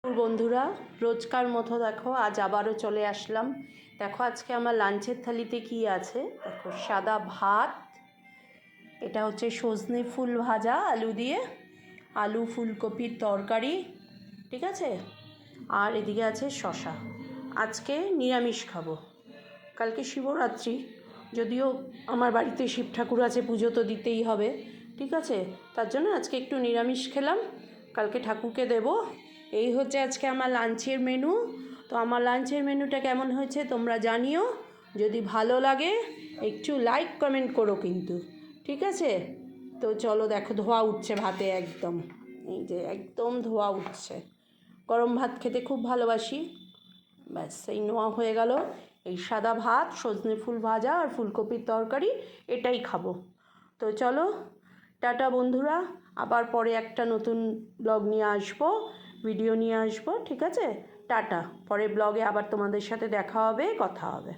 বন্ধুরা, রোজকার মতো দেখো আজ আবারও চলে আসলাম। দেখো আজকে আমার লাঞ্চের থালিতে কি আছে। দেখো সাদা ভাত, এটা হচ্ছে সজনে ফুল ভাজা আলু দিয়ে, আলু ফুলকপির তরকারি, ঠিক আছে। আর এদিকে আছে শশা। আজকে নিরামিষ খাবো, কালকে শিবরাত্রি, যদিও আমার বাড়িতে শিব ঠাকুর আছে, পুজো তো দিতেই হবে, ঠিক আছে। তার জন্য আজকে একটু নিরামিষ খেলাম, কালকে ঠাকুরকে দেব। এই হচ্ছে আজকে আমার লাঞ্চের মেনু। তো আমার লাঞ্চের মেনুটা কেমন হয়েছে তোমরা জানিও। যদি ভালো লাগে একটু লাইক কমেন্ট করো কিন্তু, ঠিক আছে। তো চলো, দেখো ধোয়া উঠছে ভাতে, একদম এই যে একদম ধোয়া উঠছে। গরম ভাত খেতে খুব ভালোবাসি। ব্যাস এই নোয়া হয়ে গেল। এই সাদা ভাত, সজনে ফুল ভাজা আর ফুলকপির তরকারি, এটাই খাবো। তো চলো, টাটা বন্ধুরা, আবার পরে একটা নতুন ব্লগ নিয়ে আসবো, ভিডিও নিয়ে আসবো, ঠিক আছে। টাটা, পরে ব্লগে আবার তোমাদের সাথে দেখা হবে, কথা হবে।